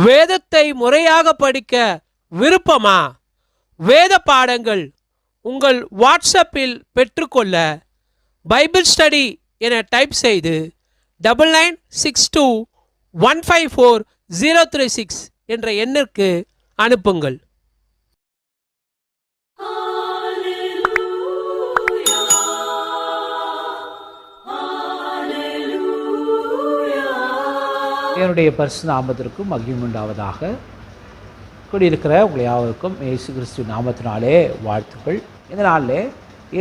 வேதத்தை முறையாக படிக்க விருப்பமா? வேத பாடங்கள் உங்கள் வாட்ஸ்அப்பில் பெற்றுக்கொள்ள பைபிள் ஸ்டடி என டைப் செய்து 9962154036 என்ற எண்ணிற்கு அனுப்புங்கள். என்னுடைய பரிசு நாமத்திற்கும் மகிமை உண்டாவதாக. கூடியிருக்கிற உங்களை யாவருக்கும் இயேசு கிறிஸ்து நாமத்தினாலே வாழ்த்துக்கள். இந்த நாளில்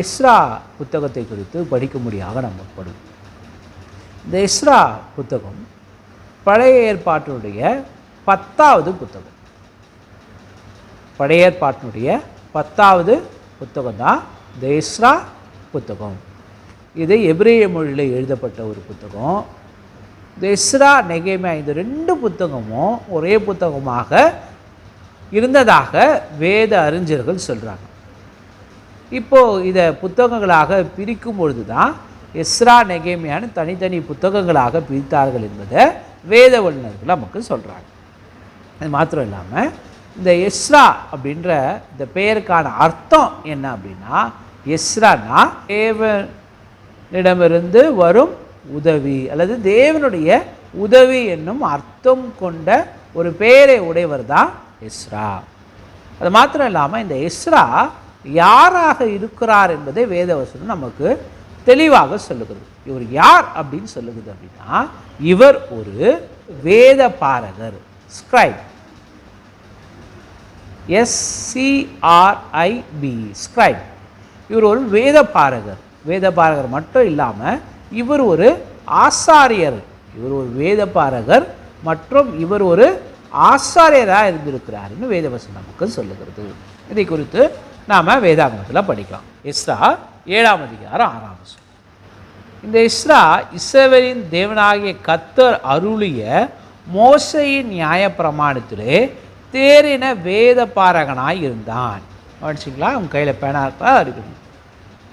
எஸ்ரா புத்தகத்தை குறித்து படிக்கும்படியாக நம்ம படும். இந்த எஸ்ரா புத்தகம் பழைய ஏற்பாட்டினுடைய 10வது புத்தகம். பழைய ஏற்பாட்டினுடைய 10வது புத்தகம் தான் இந்த எஸ்ரா புத்தகம். இது எபிரேய மொழியில் எழுதப்பட்ட ஒரு புத்தகம். இந்த எஸ்ரா நெகேமியா இந்த 2 புத்தகமும் ஒரே புத்தகமாக இருந்ததாக வேத அறிஞர்கள் சொல்கிறாங்க. இப்போது இதை புத்தகங்களாக பிரிக்கும் பொழுது தான் எஸ்ரா நெகேமியான்னு தனித்தனி புத்தகங்களாக பிரித்தார்கள் என்பதை வேத வல்லுநர்கள் நமக்கு சொல்கிறாங்க. அது மாத்திரம் இல்லாமல் இந்த எஸ்ரா அப்படின்ற இந்த பெயருக்கான அர்த்தம் என்ன அப்படின்னா, எஸ்ரானா தேவனிடமிருந்து வரும் உதவி அல்லது தேவனுடைய உதவி என்னும் அர்த்தம் கொண்ட ஒரு பெயரை உடையவர் தான் எஸ்ரா. அது மாத்திரம் இல்லாமல் இந்த எஸ்ரா யாராக இருக்கிறார் என்பதை வேதவசனம் நமக்கு தெளிவாக சொல்லுகிறது. இவர் யார் அப்படின்னு சொல்லுகிறது அப்படின்னா, இவர் ஒரு வேத பாரகர், ஸ்கிரைப், SCRIB, ஸ்கிரைப். இவர் ஒரு வேத பாரகர். வேத பாரகர் மட்டும் இல்லாமல் இவர் ஒரு ஆசாரியர். இவர் ஒரு வேத பாரகர் மற்றும் இவர் ஒரு ஆசாரியராக இருந்திருக்கிறார்னு வேதவசனம் நமக்கு சொல்லுகிறது. இதை குறித்து நாம் வேதாகமத்தில் படிக்கலாம். எஸ்ரா 7ஆம் அதிகாரம் 6ஆம் வசனம். இந்த எஸ்ரா இஸ்ரவேலின் தேவனாகிய கர்த்தர் அருளிய மோசேயின் நியாய பிரமாணத்திலே தேறின வேத பாரகனாய் இருந்தான். படிச்சிங்களா? உங்கள் கையில் பேனா இருக்கணும்.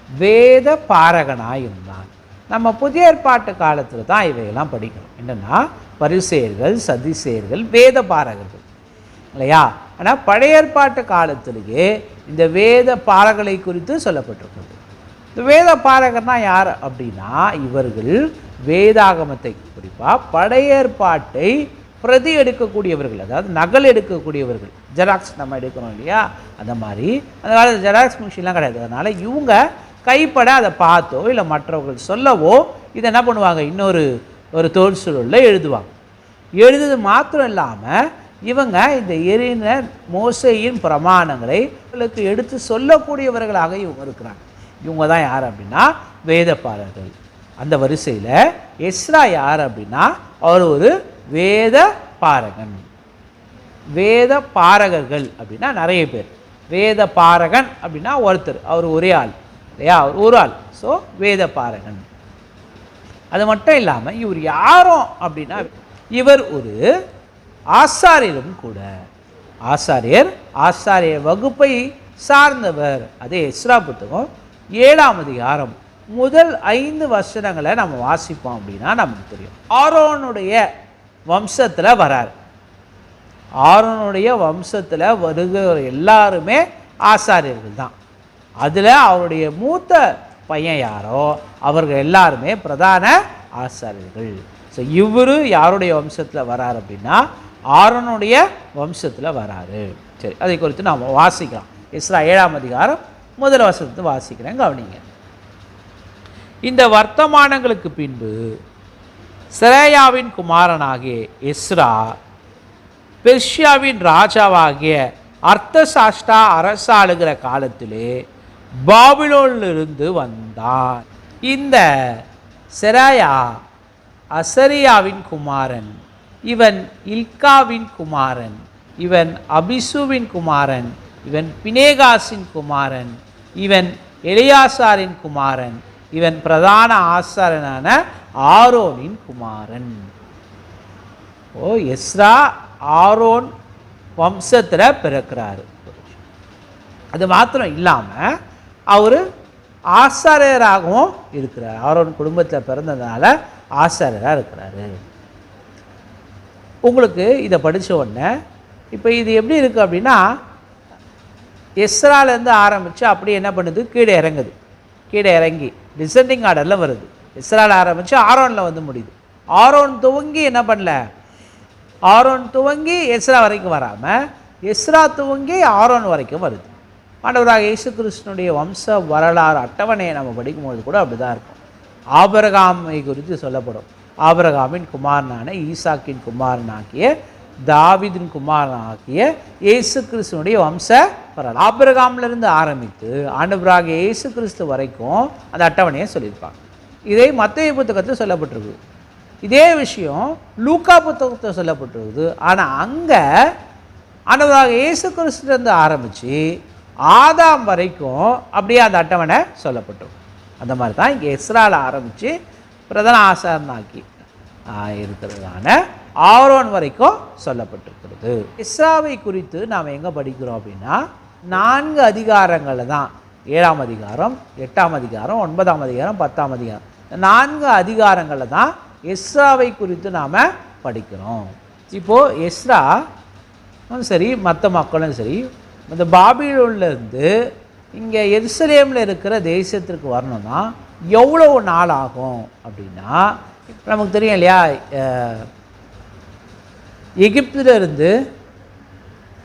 வேத பாரகனாய் இருந்தான். நம்ம புதிய ஏற்பாட்டு காலத்தில் தான் இவையெல்லாம் படிக்கணும். என்னென்னா, பரிசேயர்கள், சதிசேயர்கள், வேத பாரகர்கள் இல்லையா? ஆனால் பழைய ஏற்பாட்டு காலத்திலேயே இந்த வேத பாரகளை குறித்து சொல்லப்பட்டிருக்கிறது. இந்த வேத பாரகர்னா யார் அப்படின்னா, இவர்கள் வேதாகமத்தை குறிப்பாக பழைய ஏற்பாட்டை பிரதி எடுக்கக்கூடியவர்கள், அதாவது நகல் எடுக்கக்கூடியவர்கள். ஜெராக்ஸ் நம்ம எடுக்கணும் இல்லையா? அந்த மாதிரி அந்த காலத்தில் ஜெராக்ஸ் மிஷின்லாம் கிடையாது. அதனால் இவங்க கைப்பட அதை பார்த்தோ இல்லை மற்றவர்கள் சொல்லவோ இதை என்ன பண்ணுவாங்க, இன்னொரு தோல் சுருளில் எழுதுவாங்க. எழுதுது மாத்திரம் இல்லாமல் இவங்க இந்த எரின மோசேயின் பிரமாணங்களை அவர்களுக்கு எடுத்து சொல்லக்கூடியவர்களாக இவங்க இருக்கிறாங்க. இவங்க தான் யார் அப்படின்னா வேத பாரகர்கள். அந்த வரிசையில் எஸ்ரா யார் அப்படின்னா, அவர் ஒரு வேத பாரகன். வேத பாரகர்கள் அப்படின்னா நிறைய பேர். வேத பாரகன் அப்படின்னா ஒருத்தர், அவர் ஒரே ஆள் இல்லையா? அவர் ஒரு ஆள். ஸோ வேத பாரகன். அது மட்டும் இல்லாமல் இவர் யாரும் அப்படின்னா, இவர் ஒரு ஆசாரியரும் கூட. ஆசாரியர் வகுப்பை சார்ந்தவர். அதே எஸ்ரா புத்தகம் 7ஆம் அதிகாரம் முதல் 5 வசனங்களை நம்ம வாசிப்போம் அப்படின்னா நமக்கு தெரியும். ஆரோனுடைய வம்சத்தில் வரார். ஆரோனுடைய வம்சத்தில் வருகிற எல்லாருமே ஆசாரியர்கள் தான். அதில் அவருடைய மூத்த பையன் யாரோ அவர்கள் எல்லாருமே பிரதான ஆசாரியர்கள். ஸோ இவர் யாருடைய வம்சத்தில் வரார் அப்படின்னா, ஆரோனுடைய வம்சத்தில் வராரு. சரி, அதை குறித்து நாம் வாசிக்கலாம். எஸ்ரா 7ஆம் அதிகாரம் முதல் வசனத்தை வாசிக்கிறேன், கவனிங்க. இந்த வர்த்தமானங்களுக்கு பின்பு செராயாவின் குமாரனாகிய எஸ்ரா பெர்ஷியாவின் ராஜாவாகிய அர்த்தசாஷ்டா அரசாளுகிற காலத்திலே பாபிலோனிலிருந்து வந்தான். இந்த செராயா அசரியாவின் குமாரன், இவன் இல்காவின் குமாரன், இவன் அபிசுவின் குமாரன், இவன் பினேகாசின் குமாரன், இவன் எலியாசாரின் குமாரன், இவன் பிரதான ஆசாரனான ஆரோனின் குமாரன். எஸ்ரா ஆரோன் வம்சத்தில் பிறக்கிறாரு. அது மாத்திரம் இல்லாமல் அவர் ஆசாரியராகவும் இருக்கிறார். ஆரோன் குடும்பத்தில் பிறந்ததுனால ஆசாரியராக இருக்கிறாரு. உங்களுக்கு இதை படித்த உடனே இப்போ இது எப்படி இருக்குது அப்படின்னா, எஸ்ராலேருந்து ஆரம்பித்து அப்படியே என்ன பண்ணுது, கீழே இறங்குது. கீழே இறங்கி டிசெண்டிங் ஆர்டரில் வருது. எஸ்ரால ஆரம்பித்து ஆரோனில் வந்து முடியுது. ஆரோன் துவங்கி என்ன பண்ணல, ஆரோன் துவங்கி எஸ்ரா வரைக்கும் வராமல் எஸ்ரா துவங்கி ஆரோன் வரைக்கும் வருது. ஆண்டவராக இயேசு கிறிஸ்துனுடைய வம்ச வரலாறு அட்டவணையை நம்ம படிக்கும்போது கூட அப்படி தான் இருக்கும். ஆபிரகாமை குறித்து சொல்லப்படும். ஆபிரகாமின் குமாரனான ஈசாக்கின் குமாரனாகிய தாவீதின் குமாரனாகிய இயேசு கிறிஸ்துனுடைய வம்ச வரலாறு ஆபிரகாமிலிருந்து ஆரம்பித்து ஆண்டவராக இயேசு கிறிஸ்து வரைக்கும் அந்த அட்டவணையை சொல்லியிருப்பாங்க. இதை மத்தேயு புத்தகத்தில் சொல்லப்பட்டிருக்கு. இதே விஷயம் லூக்கா புத்தகத்தில் சொல்லப்பட்டிருக்குது. ஆனால் அங்கே ஆண்டவராக இயேசு கிறிஸ்துலேருந்து ஆரம்பித்து ஆதாம் வரைக்கும் அப்படியே அந்த அட்டவணை சொல்லப்பட்டிருக்கும். அந்த மாதிரி தான் இங்கே எஸ்ரால ஆரம்பித்து பிரதான ஆசாரனாக்கி இருக்கிறதான ஆரோன் வரைக்கும் சொல்லப்பட்டிருக்கிறது. எஸ்ராவை குறித்து நாம் எங்கே படிக்கிறோம் அப்படின்னா, 4 அதிகாரங்களில் தான், 7ஆம் அதிகாரம், 8ஆம் அதிகாரம், 9ஆம் அதிகாரம், 10ஆம் அதிகாரம், 4 அதிகாரங்களில் தான் எஸ்ராவை குறித்து நாம் படிக்கிறோம். இப்போது எஸ்ரா சரி, மற்ற மக்களும் சரி, இந்த பாபிலோன்லேருந்து இங்கே எருசலேமில் இருக்கிற தேசத்திற்கு வரணும்னா எவ்வளோ நாள் ஆகும் அப்படின்னா, நமக்கு தெரியும் இல்லையா, எகிப்திலிருந்து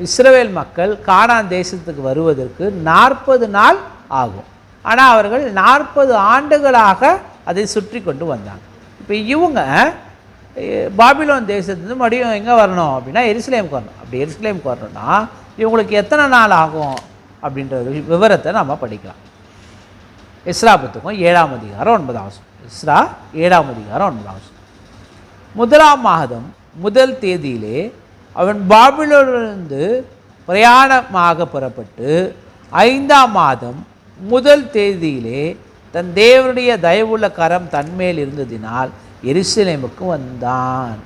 இஸ்ரவேல் மக்கள் கானான் தேசத்துக்கு வருவதற்கு 40 நாள் ஆகும். ஆனால் அவர்கள் 40 ஆண்டுகளாக அதை சுற்றி கொண்டு வந்தாங்க. இப்போ இவங்க பாபிலோன் தேசத்துலேருந்து மறுபடியும் எங்கே வரணும் அப்படின்னா எருசலேமுக்கு வரணும். அப்படி எருசலேமுக்கு வரணும்னா இவங்களுக்கு எத்தனை நாள் ஆகும் அப்படின்ற விவரத்தை நம்ம படிக்கலாம். எஸ்ரா புத்தகம் 7ஆம் அதிகாரம் 9ஆம் வசனம். எஸ்ரா 7ஆம் அதிகாரம் 9ஆம் வசனம். 1ஆம் மாதம் 1 தேதியிலே அவன் பாபிலோனிலிருந்து பிரயாணமாக புறப்பட்டு 5ஆம் மாதம் 1 தேதியிலே தன் தேவனுடைய தயவுள்ள கரம் தன்மேல் இருந்ததினால் எருசலேமுக்கு வந்தான்.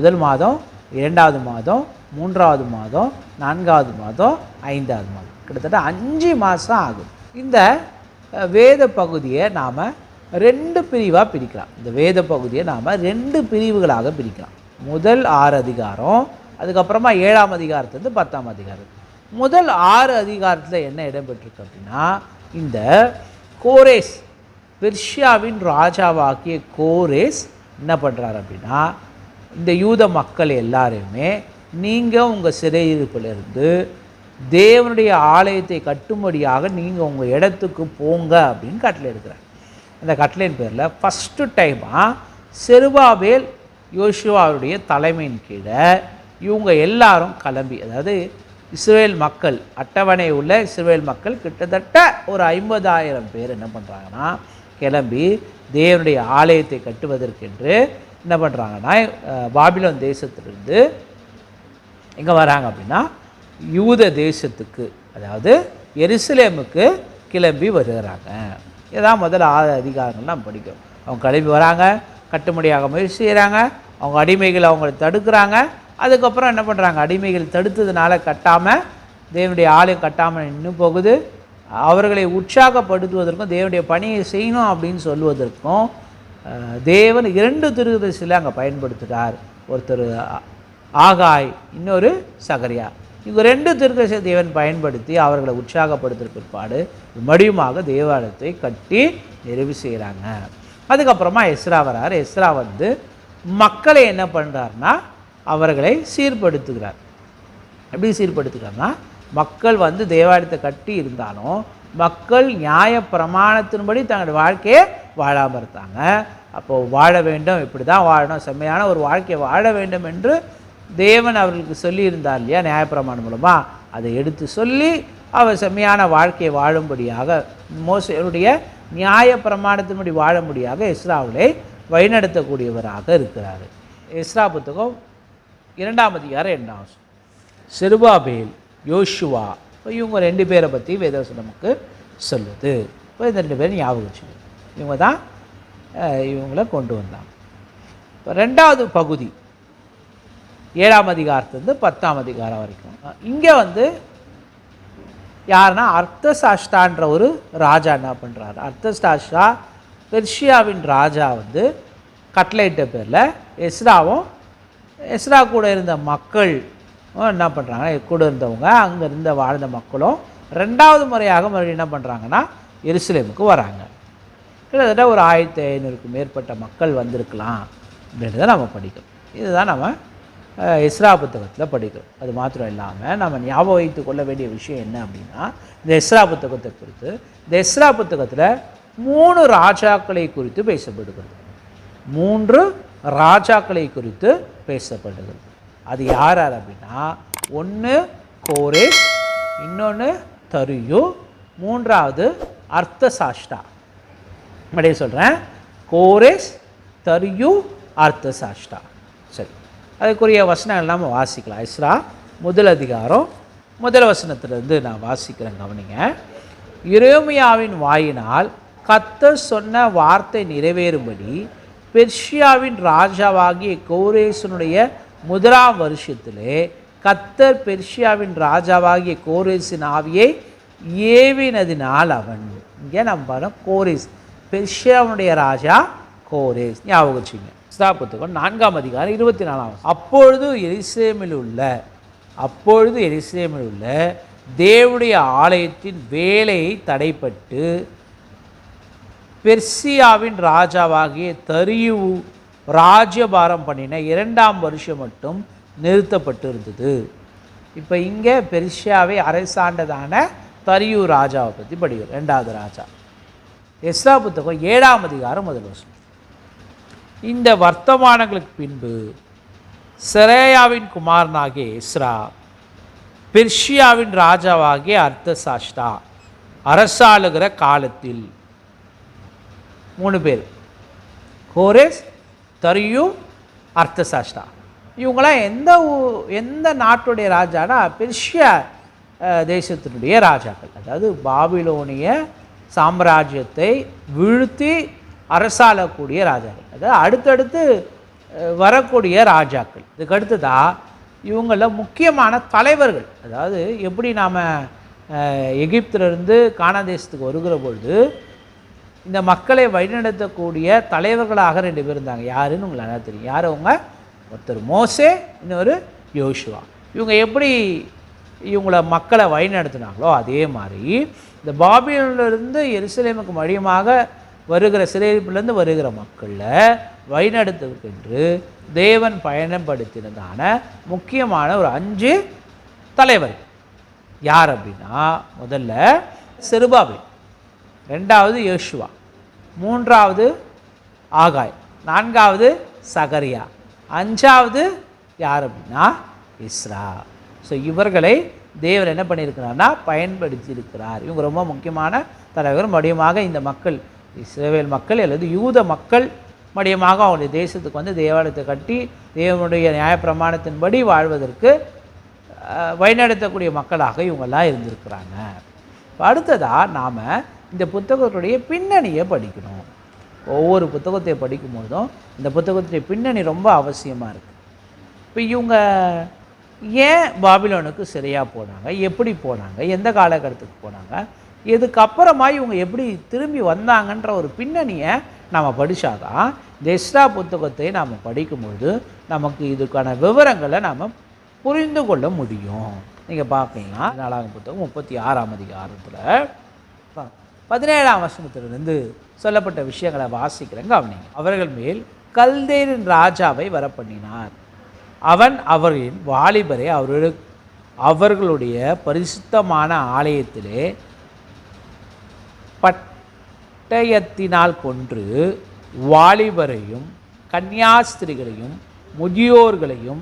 1 மாதம், 2வது மாதம், 3வது மாதம், 4வது மாதம், 5வது மாதம், கிட்டத்தட்ட 5 மாதம் ஆகும். இந்த வேத பகுதியை நாம் 2 பிரிவாக பிரிக்கலாம். இந்த வேத பகுதியை நாம் 2 பிரிவுகளாக பிரிக்கலாம். முதல் 6 அதிகாரம், அதுக்கப்புறமா 7ஆம் அதிகாரத்துலேருந்து 10ஆம் அதிகாரம். முதல் 6 அதிகாரத்தில் என்ன இடம்பெற்றிருக்கு அப்படின்னா, இந்த கோரேஸ், பெர்ஷியாவின் ராஜாவாகிய கோரேஸ் என்ன பண்ணுறார் அப்படின்னா, இந்த யூத மக்கள் எல்லாரையுமே நீங்கள் உங்கள் சிறையிருப்பிலிருந்து தேவனுடைய ஆலயத்தை கட்டும்படியாக நீங்கள் உங்கள் இடத்துக்கு போங்க அப்படின்னு கட்டளை எடுக்கிறார். அந்த கட்டளையின் பேரில் ஃபஸ்ட்டு டைமாக செருபாபேல் யோசுவாவுடைய தலைமையின் கீழே இவங்க எல்லாரும் கிளம்பி, அதாவது இஸ்ரேல் மக்கள், அட்டவணை உள்ள இஸ்ரேல் மக்கள் கிட்டத்தட்ட ஒரு 50,000 பேர் என்ன பண்ணுறாங்கன்னா கிளம்பி தேவனுடைய ஆலயத்தை கட்டுவதற்கென்று என்ன பண்ணுறாங்கன்னா பாபிலோன் தேசத்திலிருந்து எங்கே வராங்க அப்படின்னா யூத தேசத்துக்கு, அதாவது எருசலேமுக்கு கிளம்பி வருகிறாங்க. இதான் முதல் 6 அதிகாரங்கள் நம்ம படிக்கிறோம். அவங்க கிளம்பி வராங்க, கட்டும்படியாக முயற்சி செய்கிறாங்க, அவங்க அடிமைகள் அவங்களை தடுக்கிறாங்க. அதுக்கப்புறம் என்ன பண்ணுறாங்க, அடிமைகள் தடுத்ததுனால கட்டாமல் தேவனுடைய ஆலயம் கட்டாமல் நின்று போகுது. அவர்களை உற்சாகப்படுத்துவதற்கும் தேவனுடைய பணியை செய்யணும் அப்படின்னு சொல்லுவதற்கும் தேவன் 2 தீர்க்கதரிசிகளை அங்கே பயன்படுத்துகிறார். ஒருத்தர் ஆகாய், இன்னொரு சகரியா. இவங்க 2 தீர்க்கதரிசியை தேவன் பயன்படுத்தி அவர்களை உற்சாகப்படுத்துகிற பிற்பாடு மறுபடியுமாக தேவாலயத்தை கட்டி நிறைவு செய்கிறாங்க. அதுக்கப்புறமா எஸ்ரா வரார். எஸ்ரா வந்து மக்களை என்ன பண்ணுறாருன்னா அவர்களை சீர்படுத்துகிறார். எப்படி சீர்படுத்துகிறார்னா, மக்கள் வந்து தேவாலயத்தை கட்டி இருந்தாலும் மக்கள் நியாய பிரமாணத்தின்படி தங்களுடைய வாழ்க்கையை வாழாமல் இருந்தாங்க. அப்போது வாழ வேண்டும், இப்படி தான் வாழணும், செம்மையான ஒரு வாழ்க்கையை வாழ வேண்டும் என்று தேவன் அவர்களுக்கு சொல்லியிருந்தார் இல்லையா, நியாயப்பிரமாணம் மூலமாக அதை எடுத்து சொல்லி அவர் செம்மையான வாழ்க்கையை வாழும்படியாக, மோசேயுடைய நியாய பிரமாணத்தின்படி வாழும்படியாக எஸ்ராவிலே வழிநடத்தக்கூடியவராக இருக்கிறார். எஸ்ரா புத்தகம் 2ஆம் அதிகாரம் 2ஆம் வசனம். செருபாபேல், யோசுவா, இப்போ இவங்க 2 பேரை பற்றி வேதவசனம் நமக்கு சொல்லுது. இப்போ இந்த 2 பேரும் ஞாபகம் வச்சுக்கணும். இவங்க தான் இவங்களை கொண்டு வந்தாங்க. இப்போ 2வது பகுதி 7ஆம் அதிகாரத்துலேருந்து 10ஆம் அதிகாரம் வரைக்கும். இங்கே வந்து யாருன்னா அர்த்தசாஷ்டான்ற ஒரு ராஜா என்ன பண்ணுறாரு. அர்த்தசாஷ்டா பெர்ஷியாவின் ராஜா வந்து கட்டளையிட்ட பேரில் எஸ்ராவும் எஸ்ரா கூட இருந்த மக்கள் என்ன பண்ணுறாங்கன்னா, கூட இருந்தவங்க அங்கே இருந்த வாழ்ந்த மக்களும் 2வது முறையாக மறுபடியும் என்ன பண்ணுறாங்கன்னா எருசலேமுக்கு வராங்க. கிட்டத்தட்ட ஒரு 1500க்கு மேற்பட்ட மக்கள் வந்திருக்கலாம் அப்படின்றத நம்ம படிக்கிறோம். இதுதான் நம்ம எஸ்ரா புத்தகத்தில் படிக்கிறோம். அது மாத்திரம் இல்லாமல் நம்ம ஞாபகம் வைத்து கொள்ள வேண்டிய விஷயம் என்ன அப்படின்னா, இந்த எஸ்ரா புத்தகத்தை குறித்து இந்த எஸ்ரா புத்தகத்தில் 3 ராஜாக்களை குறித்து பேசப்படுகிறது. 3 ராஜாக்களை குறித்து பேசப்படுகிறது. அது யார் யார் அப்படின்னா, ஒன்று கோரேஸ், இன்னொன்று தரியு, 3வது அர்த்தசாஷ்டா. அப்படியே சொல்கிறேன், கோரேஸ், தரியு, அர்த்தசாஷ்டா. சரி, அதுக்குரிய வசனங்கள் நம்ம வாசிக்கலாம். எஸ்ரா 1 அதிகாரம் 1 வசனத்திலிருந்து நான் வாசிக்கிறேன், கவனிங்க. எரேமியாவின் வாயினால் கர்த்தர் சொன்ன வார்த்தை நிறைவேறும்படி பெர்ஷியாவின் ராஜாவாகிய கோரேசனுடைய 1ஆம் வருஷத்திலே கர்த்தர் பெர்ஷியாவின் ராஜாவாகிய கோரேசின் ஆவியை ஏவினதினால் அவன். இங்கே நம்ம பாருங்க, கோரேஸ் பெர்ஷியாவுடைய ராஜா கோரேஸ். ஞாபகம் வச்சுங்க. எஸ்ரா புத்தகம் 4ஆம் அதிகாரம் 24. அப்பொழுது எருசலேமில் உள்ள தேவனுடைய ஆலயத்தின் வேலையை தடைப்பட்டு பெர்சியாவின் ராஜாவாகிய தரியு ராஜ்யபாரம் பண்ணின 2ஆம் வருஷம் மட்டும் நிறுத்தப்பட்டு இருந்தது. இப்போ இங்கே பெர்சியாவை அரசாண்டதான தரியு ராஜாவை பற்றி படிக்கிறோம், 2வது ராஜா. எஸ்ரா புத்தகம் 7ஆம் அதிகாரம் 1 வசனம். இந்த வர்த்தமானங்களுக்கு பின்பு செராயாவின் குமாரனாகிய எஸ்ரா பெர்ஷியாவின் ராஜாவாகிய அர்த்தசாஷ்டா அரசாளுகிற காலத்தில் 3 பேர், கோரேஸ், தரியு, அர்த்தசாஷ்டா. இவங்களாம் எந்த நாட்டுடைய ராஜானா, பெர்ஷியா தேசத்தினுடைய ராஜாக்கள். அதாவது பாபிலோனிய சாம்ராஜ்யத்தை வீழ்த்தி அரசாளக்கூடிய ராஜாக்கள், அதாவது அடுத்தடுத்து வரக்கூடிய ராஜாக்கள். இதுக்கு அடுத்ததாக இவங்களில் முக்கியமான தலைவர்கள். அதாவது எப்படி நாம் எகிப்திலிருந்து கானான் தேசத்துக்கு வருகிற பொழுது இந்த மக்களை வழிநடத்தக்கூடிய தலைவர்களாக 2 பேர் இருந்தாங்க. யாருன்னு உங்களுக்கு நல்லா தெரியும். யார் அவங்க? ஒருத்தர் மோசே, இன்னொரு யோசுவா. இவங்க எப்படி இவங்கள மக்களை வழிநடத்தினாங்களோ அதே மாதிரி இந்த பாபிலோனிலிருந்து எருசலேமுக்கு வழியமாக வருகிற சிறையிருப்பிலிருந்து வருகிற மக்களில் வழிநடத்துவதற்கென்று தேவன் பயணப்படுத்தினதான முக்கியமான ஒரு 5 தலைவர். யார் அப்படின்னா, முதல்ல செருபாபேல், 2வது யோசுவா, 3வது ஆகாய், 4வது சகரியா, 5வது யார் அப்படின்னா எஸ்ரா. ஸோ இவர்களை தேவன் என்ன பண்ணியிருக்கிறார்னா பயன்படுத்தி இருக்கிறார். இவங்க ரொம்ப முக்கியமான தலைவர். மடியமாக இந்த மக்கள், இஸ்ரவேல் மக்கள் அல்லது யூத மக்கள் மடியமாக அவங்களுடைய தேசத்துக்கு வந்து தேவாலயத்தை கட்டி தேவனுடைய நியாயப்பிரமாணத்தின்படி வாழ்வதற்கு வழிநடத்தக்கூடிய மக்களாக இவங்கெல்லாம் இருந்திருக்கிறாங்க. அடுத்ததாக நாம் இந்த புத்தகத்துடைய பின்னணியை படிக்கணும். ஒவ்வொரு புத்தகத்தை படிக்கும்போதும் இந்த புத்தகத்துடைய பின்னணி ரொம்ப அவசியமாக இருக்குது. இப்போ இவங்க ஏன் பாபிலோனுக்கு சிறையாக போனாங்க, எப்படி போனாங்க, எந்த காலகட்டத்துக்கு போனாங்க, இதுக்கப்புறமா இவங்க எப்படி திரும்பி வந்தாங்கன்ற ஒரு பின்னணியை நாம் படித்தாதான் இந்த எஸ்ரா புத்தகத்தை நாம் படிக்கும்போது நமக்கு இதுக்கான விவரங்களை நாம் புரிந்து கொள்ள முடியும். நீங்கள் பார்க்கலாம், 4ஆம் புத்தகம் 36ஆம் அதிகாரத்தில் 17ஆம் வசனத்திலிருந்து சொல்லப்பட்ட விஷயங்களை வாசிக்கிறேங்க, கவனிங்க. அவர்கள் மேல் கல்தேரின் ராஜாவை வரப்பண்ணினார். அவன் அவர்களின் வாலிபரை அவர்களுடைய பரிசுத்தமான ஆலயத்திலே பட்டயத்தினால் கொன்று வாலிபரையும் கன்னியாஸ்திரிகளையும் முதியோர்களையும்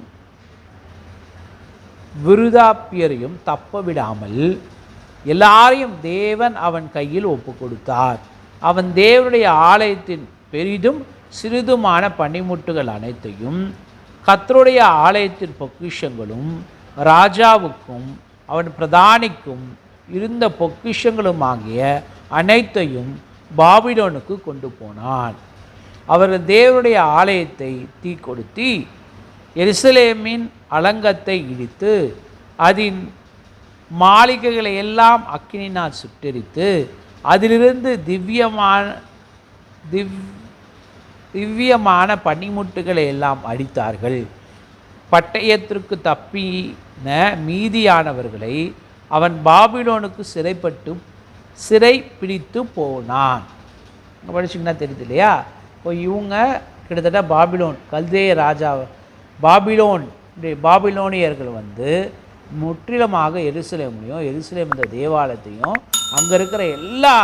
விருதாப்பியரையும் தப்ப விடாமல் எல்லாரையும் தேவன் அவன் கையில் ஒப்பு கொடுத்தார். அவன் தேவனுடைய ஆலயத்தின் பெரிதும் சிறிதுமான பனிமுட்டுகள் அனைத்தையும் கர்த்தருடைய ஆலயத்தின் பொக்கிஷங்களும் ராஜாவுக்கும் அவன் பிரதானிக்கும் இருந்த பொக்கிஷங்களும் ஆகிய அனைத்தையும் பாபிலோனுக்கு கொண்டு போனான். அவர்கள் தேவனுடைய ஆலயத்தை தீக்கொளுத்தி எருசலேமின் அலங்கத்தை இடித்து அதன் மாளிகைகளை எல்லாம் அக்கினினால் சுட்டெரித்து அதிலிருந்து திவ்யமான பனிமுட்டுகளை எல்லாம் அடித்தார்கள். பட்டயத்திற்கு தப்பின மீதியானவர்களை அவன் பாபிலோனுக்கு சிறை பிடித்து போனான். படிச்சிங்கன்னா தெரியுது இல்லையா? இப்போ இவங்க கிட்டத்தட்ட பாபிலோன் கல்தேய ராஜா பாபிலோனியர்கள் முற்றிலுமாக எருசலேம் இந்த தேவாலயத்தையும் அங்கே இருக்கிற எல்லா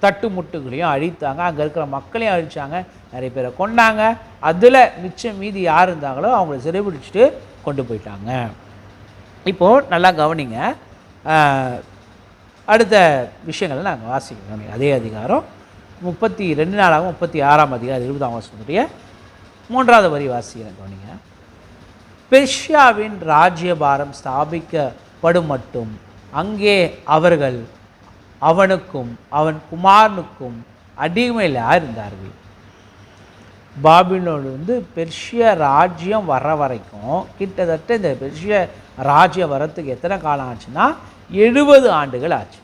தட்டுமுட்டுகளையும் அழித்தாங்க. அங்கே இருக்கிற மக்களையும் அழித்தாங்க, நிறைய பேரை கொண்டாங்க. அதில் மிச்சம் மீதி யார் இருந்தாங்களோ அவங்கள சிறைபிடிச்சிட்டு கொண்டு போயிட்டாங்க. இப்போது நல்லா கவனிங்க, அடுத்த விஷயங்களை நாங்கள் வாசிக்கிறோம். அதே அதிகாரம் 32 36 அதிகாரம் 20ஆம் வசனத்துடைய 3வது வரி வாசிக்கிறேன், கவனிங்க. பெர்ஷியாவின் ராஜ்யபாரம் ஸ்தாபிக்கப்படும் மட்டும் அங்கே அவர்கள் அவனுக்கும் அவன் குமாரனுக்கும் அடிமையிலாக இருந்தார்கள். பாபிலோன் பெர்ஷிய ராஜ்யம் வர வரைக்கும் கிட்டத்தட்ட இந்த பெர்ஷிய ராஜ்யம் வரத்துக்கு எத்தனை காலம் ஆச்சுன்னா 70 ஆண்டுகள் ஆச்சு.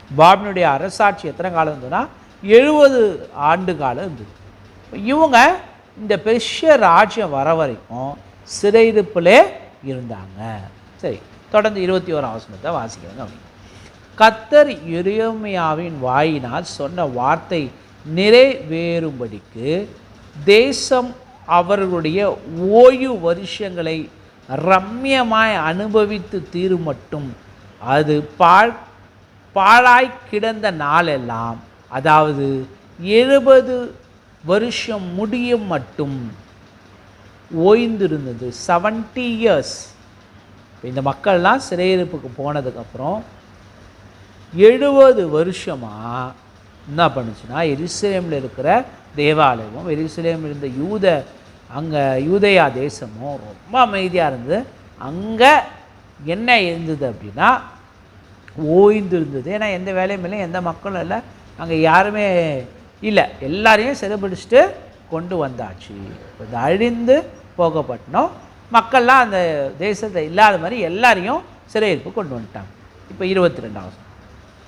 பாபிலோனுடைய அரசாட்சி எத்தனை காலம் இருந்ததுன்னா 70 ஆண்டு காலம் இருந்தது. இவங்க இந்த பெர்ஷிய ராஜ்யம் வர வரைக்கும் சிறையிருப்பிலே இருந்தாங்க. சரி, தொடர்ந்து 21ஆம் வசனத்தை வாசிக்கிறாங்க. கர்த்தர் எரேமியாவின் வாயினால் சொன்ன வார்த்தை நிறைவேறும்படிக்கு தேசம் அவர்களுடைய ஓய்வு வருஷங்களை ரம்யமாய் அனுபவித்து தீரும் மட்டும் அது பாழாய் கிடந்த நாளெல்லாம், அதாவது 70 வருஷம் முடியும் மட்டும் ஓய்ந்திருந்தது. 70 இயர்ஸ். இந்த மக்கள்லாம் சிறையிருப்புக்கு போனதுக்கப்புறம் 70 வருஷமாக என்ன பண்ணுச்சுன்னா எருசலேமில் இருக்கிற தேவாலயமும் எருசலேமில் இருந்த யூதேயா தேசமும் ரொம்ப அமைதியாக இருந்தது. அங்கே என்ன இருந்தது அப்படின்னா ஓய்ந்து இருந்தது. ஏன்னா எந்த வேலையும் இல்லை, எந்த மக்களும் இல்லை, அங்கே யாருமே இல்லை, எல்லாரையும் சிறைபிடிச்சிட்டு கொண்டு வந்தாச்சு. இந்த அழிந்து போகப்பட்டனோம் மக்கள்லாம் அந்த தேசத்தை இல்லாத மாதிரி எல்லாரையும் சிறையிருப்பு கொண்டு வந்துட்டாங்க. இப்போ 22ஆம்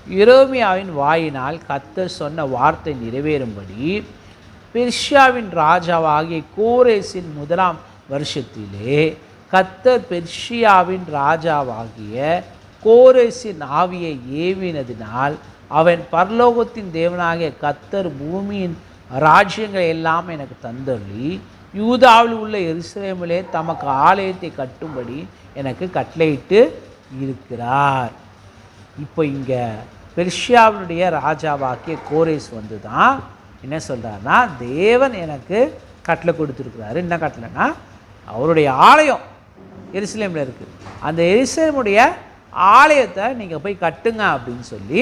எரேமியாவின் வாயினால் கர்த்தர் சொன்ன வார்த்தை நிறைவேறும்படி பெர்ஷியாவின் ராஜாவாகிய கோரேசின் 1ஆம் வருஷத்திலே கர்த்தர் பெர்ஷியாவின் ராஜாவாகிய கோரேசின் ஆவியை ஏவினதினால் அவன் பரலோகத்தின் தேவனாகிய கர்த்தர் பூமியின் ராஜ்யங்களை எல்லாம் எனக்கு தந்தள்ளி யூதாவில் உள்ள எருசலேமிலே தமக்கு ஆலயத்தை கட்டும்படி எனக்கு கட்டளையிட்டு இருக்கிறார். இப்போ இங்கே பெர்ஷியாவுடைய ராஜாவாக்கிய கோரேஸ் தான் என்ன சொல்கிறாருன்னா, தேவன் எனக்கு கட்டளை கொடுத்துருக்குறாரு. என்ன கட்டளைன்னா, அவருடைய ஆலயம் எருசலேமில் இருக்குது, அந்த எருசலேமுடைய ஆலயத்தை நீங்கள் போய் கட்டுங்க அப்படின்னு சொல்லி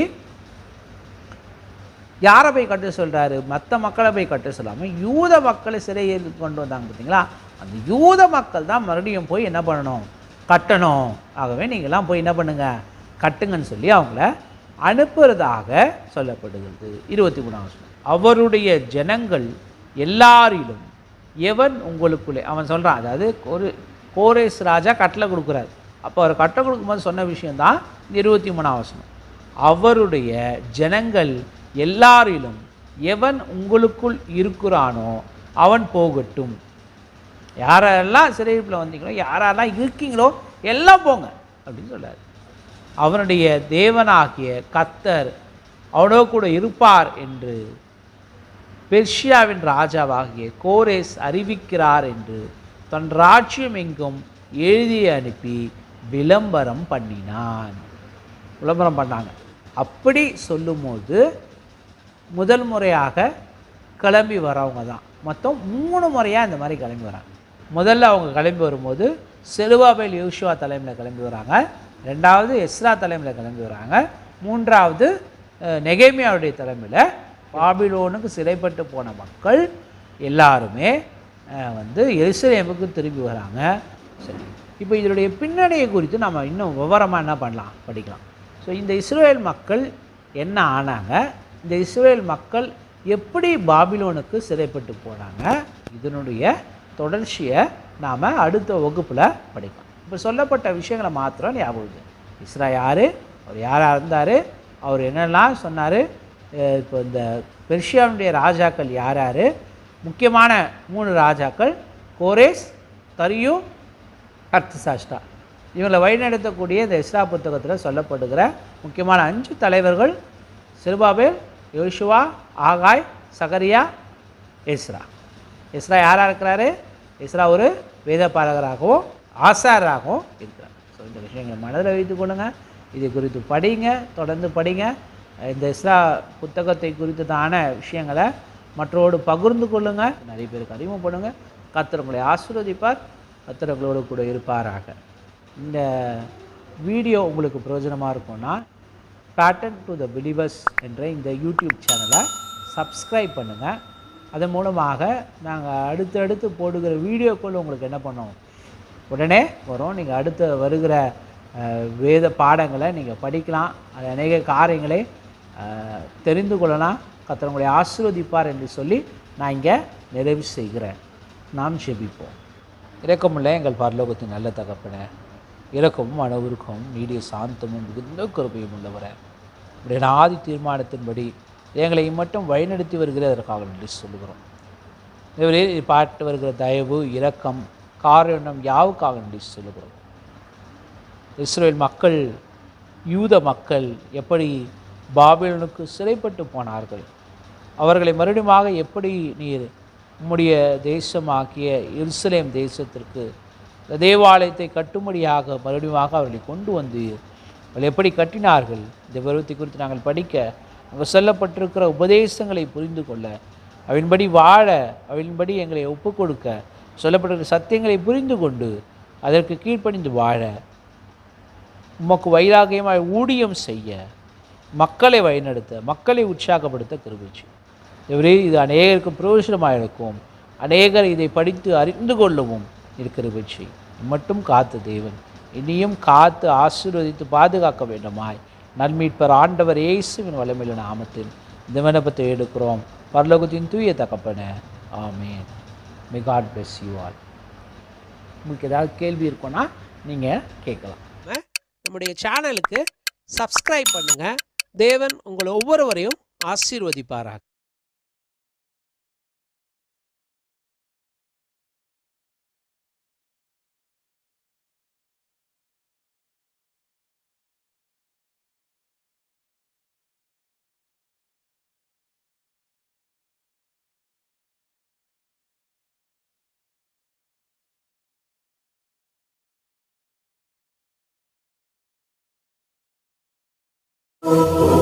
யாரை போய் கட்ட சொல்கிறாரு? மற்ற மக்களை போய் கட்ட சொல்லாமல் யூத மக்களை சிறையில் கொண்டு வந்தாங்க பார்த்தீங்களா, அந்த யூத மக்கள் தான் மறுபடியும் போய் என்ன பண்ணணும்? கட்டணும். ஆகவே நீங்கள்லாம் போய் என்ன பண்ணுங்கள்? கட்டுங்கன்னு சொல்லி அவங்கள அனுப்புறதாக சொல்லப்படுகிறது. 23ஆம் அவருடைய ஜனங்கள் எல்லாரிலும் எவன் உங்களுக்குள்ளே, அவன் சொல்கிறான், அதாவது கோரேஸ் ராஜா கட்டளை கொடுக்குறாரு. அப்போ அவர் கட்டளை கொடுக்கும்போது சொன்ன விஷயந்தான் 23ஆம் வசனம். அவருடைய ஜனங்கள் எல்லாரிலும் எவன் உங்களுக்குள் இருக்கிறானோ அவன் போகட்டும். யாரெல்லாம் சிறையிருப்பில் வந்தீங்களோ, யாரெல்லாம் இருக்கீங்களோ எல்லாம் போங்க அப்படின்னு சொல்கிறார். அவனுடைய தேவனாகிய கர்த்தர் அவனோடு கூட இருப்பார் என்று பெர்ஷியாவின் ராஜாவாகிய கோரேஸ் அறிவிக்கிறார் என்று தன் ராஜ்யம் எங்கும் எழுதி அனுப்பி விளம்பரம் பண்ணாங்க. அப்படி சொல்லும்போது முதல் முறையாக கிளம்பி வரவங்க தான் மொத்தம் 3 முறையாக இந்த மாதிரி கிளம்பி வராங்க. முதல்ல அவங்க கிளம்பி வரும்போது செருபாபேல் யோசுவா தலைமையில் கிளம்பி வராங்க, 2வது எஸ்ரா தலைமையில் கிளம்பி வராங்க, 3வது நெகேமியாவுடைய தலைமையில் பாபிலோனுக்கு சிறைப்பட்டு போன மக்கள் எல்லாருமே எருசலேமுக்கு திரும்பி வராங்க. சரி, இப்போ இதனுடைய பின்னணியை குறித்து நம்ம இன்னும் விவரமாக என்ன பண்ணலாம், படிக்கலாம். ஸோ இந்த இஸ்ரேல் மக்கள் என்ன ஆனாங்க, இந்த இஸ்ரேல் மக்கள் எப்படி பாபிலோனுக்கு சிறைப்பட்டு போனாங்க, இதனுடைய தொடர்ச்சியை நாம் அடுத்த வகுப்பில் படிக்கலாம். இப்போ சொல்லப்பட்ட விஷயங்களை மாத்திரம் ஞாபகம். இஸ்ரா யார், அவர் யாராக இருந்தார், அவர் என்னெல்லாம் சொன்னார், இப்போ இந்த பெர்ஷியாவுடைய ராஜாக்கள் யார் யார், முக்கியமான 3 ராஜாக்கள் கோரேஸ், தரியு, அர்த்தசாஷ்டா. இவங்களை வழிநடத்தக்கூடிய இந்த எஸ்ரா புத்தகத்தில் சொல்லப்படுகிற முக்கியமான 5 தலைவர்கள் செருபாபேல், யோசுவா, ஆகாய், சகரியா, எஸ்ரா. எஸ்ரா யாராக இருக்கிறாரு? எஸ்ரா ஒரு வேத பாரகராகவும் ஆசாராகவும் இருக்கிறார். ஸோ இந்த விஷயங்களை மனதில் வைத்து கொள்ளுங்க. இதை குறித்து படிங்க, தொடர்ந்து படிங்க. இந்த எஸ்ரா புத்தகத்தை குறித்ததான விஷயங்களை மற்றோடு பகிர்ந்து கொள்ளுங்கள். நிறைய பேருக்கு அறிமுகப்படுங்க. கர்த்தர் உங்களை ஆசீர்வதிப்பார். கர்த்தர் உங்களோடு கூட இருப்பாராக. இந்த வீடியோ உங்களுக்கு பிரயோஜனமாக இருக்கும்னா பேட்டர்ன் டு த பிலீவர்ஸ் என்ற இந்த யூடியூப் சேனலை சப்ஸ்கிரைப் பண்ணுங்கள். அதன் மூலமாக நாங்கள் அடுத்தடுத்து போடுகிற வீடியோக்கள் உங்களுக்கு என்ன பண்ணோம் உடனே வரும். நீங்கள் அடுத்து வருகிற வேத பாடங்களை நீங்கள் படிக்கலாம். அது அநேக காரியங்களை தெரிந்து கொள்ளலாம். கர்த்தர் உங்களை ஆசீர்வதிப்பார் என்று சொல்லி நான் இங்கே நிறைவு செய்கிறேன். நாம் ஜெபிப்போம். இரக்கமுள்ள எங்கள் பரலோகத்தின் நல்ல தகப்பனே, இரக்கமும் அனைவருக்கும் நீடிய சாந்தமும் மிகுந்த கிருபையும் உள்ளவரே, உடைய ஆதி தீர்மானத்தின்படி எங்களை மட்டும் வழிநடத்தி வருகிறதற்காக நன்றி சொல்லுகிறோம். இவரே பாட்டு வருகிற தயவு, இரக்கம், காரணம் யாவுக்காக நன்றி சொல்லுகிறோம். இஸ்ரேல் மக்கள், யூத மக்கள் எப்படி பாபிலோனுக்கு சிறைப்பட்டு போனார்கள், அவர்களை மறுபடியும் எப்படி நீர் உம்முடைய தேசமாகிய எருசலேம் தேசத்திற்கு தேவாலயத்தை கட்டும்படியாக மறுபடியும் அவர்களை கொண்டு வந்து அவர்கள் எப்படி கட்டினார்கள், இந்த பருவத்தை குறித்து நாங்கள் படிக்க, அங்கே சொல்லப்பட்டிருக்கிற உபதேசங்களை புரிந்து கொள்ள, அவின்படி வாழ, அவின்படி எங்களை ஒப்புக் கொடுக்க, சொல்லப்பட்டிருக்கிற சத்தியங்களை புரிந்து கொண்டு அதற்கு கீழ்ப்பணிந்து வாழ, உமக்கு வைராகியமாய் ஊழியம் செய்ய, மக்களை வழிநடத்த, மக்களை உற்சாகப்படுத்த கிருபைச்சு இவரே. இது அநேகருக்கு பிரயோஜனமாக இருக்கும். அநேகர் இதை படித்து அறிந்து கொள்ளவும் இருக்கிறபட்சி மட்டும் காத்து தேவன் இனியும் காத்து ஆசீர்வதித்து பாதுகாக்க வேண்டுமாய் நன்மீட்பர் ஆண்டவர் இயேசுவின் வல்லமையுள்ள நாமத்தில் இந்த விண்ணப்பத்தை எடுக்கிறோம். பரலோகத்தின் தூய தகப்பனே, ஆமென். May God bless you all. உங்களுக்கு ஏதாவது கேள்வி இருக்குன்னா நீங்கள் கேட்கலாம். நம்முடைய சேனலுக்கு சப்ஸ்கிரைப் பண்ணுங்க. தேவன் உங்கள் ஒவ்வொருவரையும் ஆசீர்வதிப்பாராக. Oh